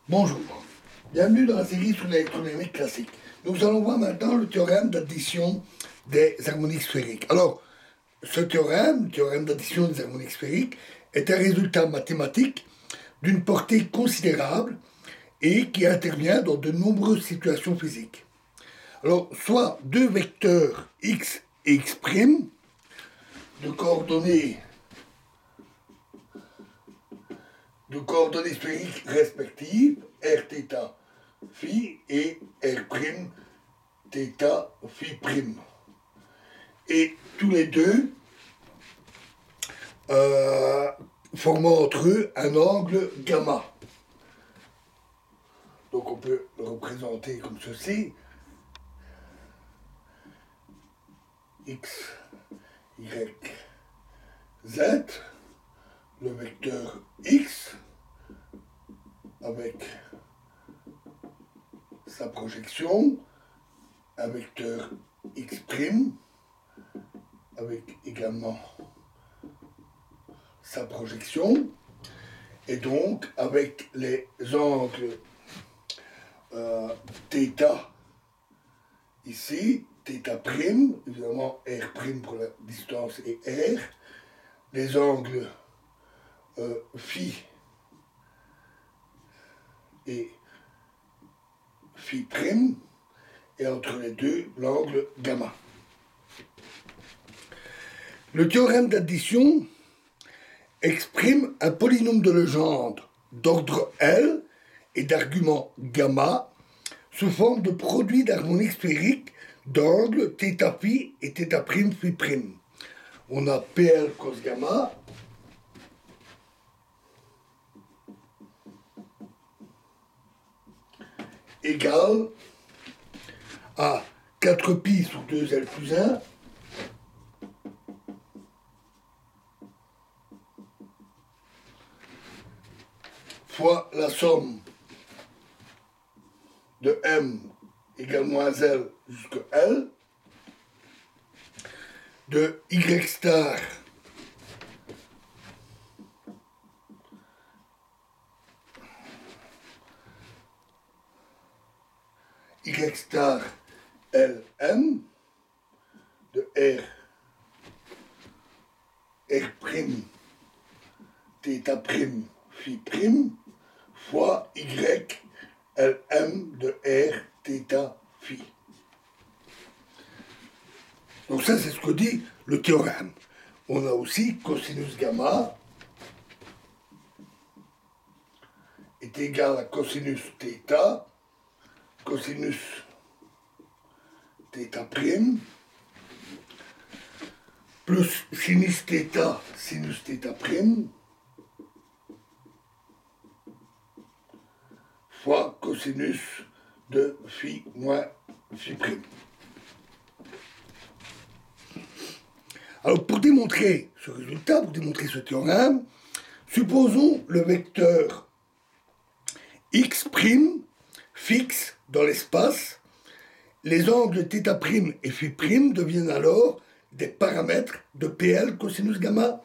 Bonjour, bienvenue dans la série sur l'électrodynamique classique. Nous allons voir maintenant le théorème d'addition des harmoniques sphériques. Alors, ce théorème, le théorème d'addition des harmoniques sphériques, est un résultat mathématique d'une portée considérable et qui intervient dans de nombreuses situations physiques. Alors, soit deux vecteurs x et x' de coordonnées sphériques respectives, r θ phi et r' θ phi'. Et tous les deux formant entre eux un angle gamma. Donc on peut le représenter comme ceci. X, Y, Z, le vecteur X avec sa projection, un vecteur X' avec également sa projection, et donc avec les angles θ ici, θ', évidemment R' pour la distance et R, les angles phi et phi', et entre les deux, l'angle gamma. Le théorème d'addition exprime un polynôme de Legendre d'ordre L et d'argument gamma sous forme de produit d'harmonique sphérique d'angles θ phi et θ' phi'. On a PL cos gamma égale à 4pi sur 2L plus 1 fois la somme de M égale moins L jusqu'à L de Y star LM de R θ' phi' fois Y LM de R θ phi. Donc ça, c'est ce que dit le théorème. On a aussi cosinus gamma est égal à cosinus θ, cosinus θ' plus sinus θ, sinus θ', fois cosinus de phi moins phi'. Alors pour démontrer ce résultat, pour démontrer ce théorème, supposons le vecteur x' fixe dans l'espace. Les angles θ' et phi' deviennent alors des paramètres de PL cosinus gamma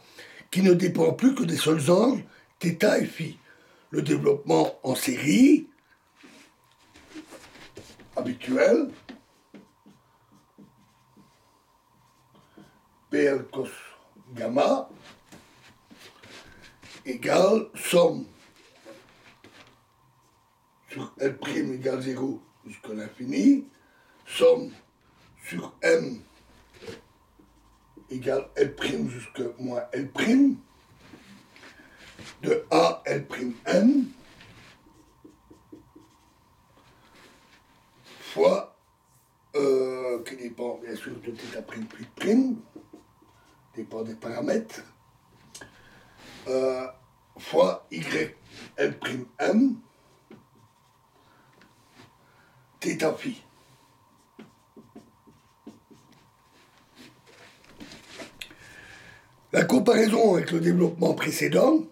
qui ne dépendent plus que des seuls angles θ et phi. Le développement en série habituel, PL cos gamma égale somme sur L' égale 0 jusqu'à l'infini, somme sur M égale L' jusqu'à moins L' de A L'M fois qui dépend bien sûr de θ' phi', dépend des paramètres, fois Y L'M θ phi. La comparaison avec le développement précédent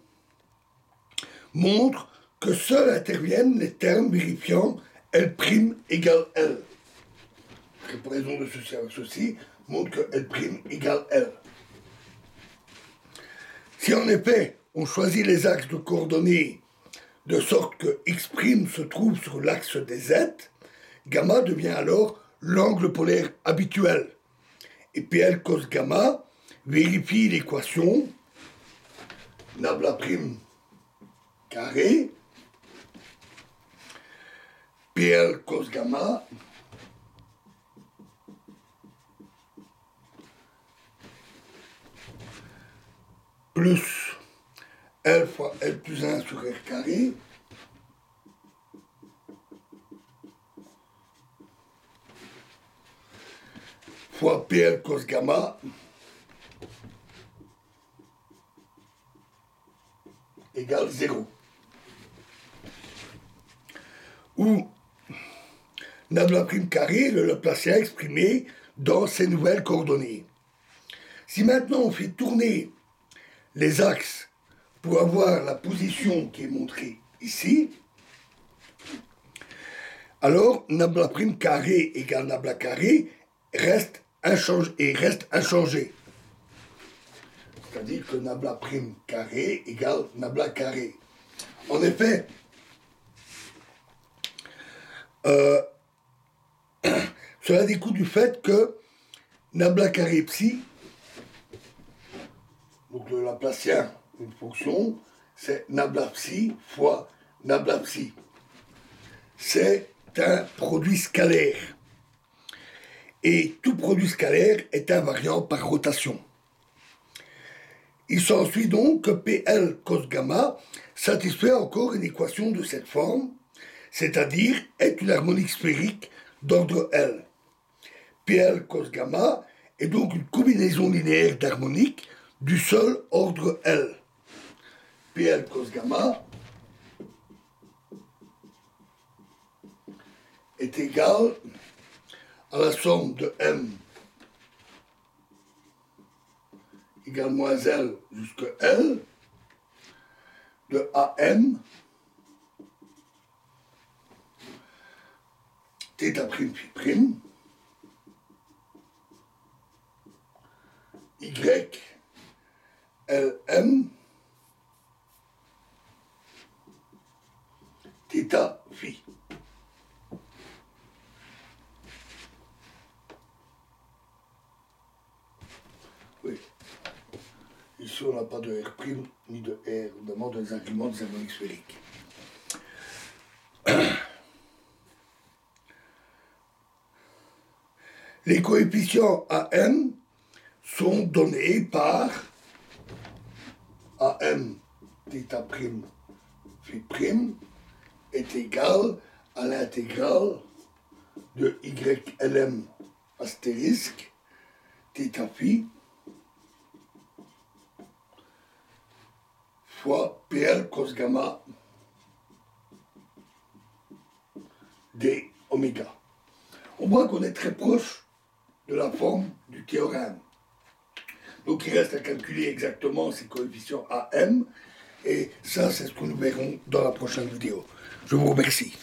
montre que seuls interviennent les termes vérifiant L' égale L. La comparaison de ceci avec ceci montre que L' égale L. Si en effet on choisit les axes de coordonnées de sorte que x' se trouve sur l'axe des z, gamma devient alors l'angle polaire habituel. Et PL cos gamma vérifie l'équation nabla prime carré PL cos gamma plus L fois L plus 1 sur R carré fois PL cos gamma égale 0. Où nabla prime carré est le Laplacien exprimé dans ces nouvelles coordonnées. Si maintenant on fait tourner les axes pour avoir la position qui est montrée ici, alors nabla prime carré égale nabla carré reste inchangé. C'est-à-dire que nabla prime carré égale nabla carré. En effet, cela découle du fait que nabla carré psi, donc le Laplacien d'une fonction, c'est nabla psi fois nabla psi. C'est un produit scalaire. Et tout produit scalaire est invariant par rotation. Il s'ensuit donc que PL cos gamma satisfait encore une équation de cette forme, c'est-à-dire est une harmonique sphérique d'ordre L. PL cos gamma est donc une combinaison linéaire d'harmoniques du seul ordre L. PL cos gamma est égal à la somme de M égale moins L jusqu'à L de AM θ prime phi prime Y LM θ phi. Oui. Ici, on n'a pas de R' ni de R, notamment dans les arguments des harmoniques sphériques. Les coefficients AM sont donnés par AM θ prime phi prime est égal à l'intégrale de YLM astérisque θ phi fois PL cos gamma d oméga. On voit qu'on est très proche de la forme du théorème. Donc il reste à calculer exactement ces coefficients AM, et ça c'est ce que nous verrons dans la prochaine vidéo. Je vous remercie.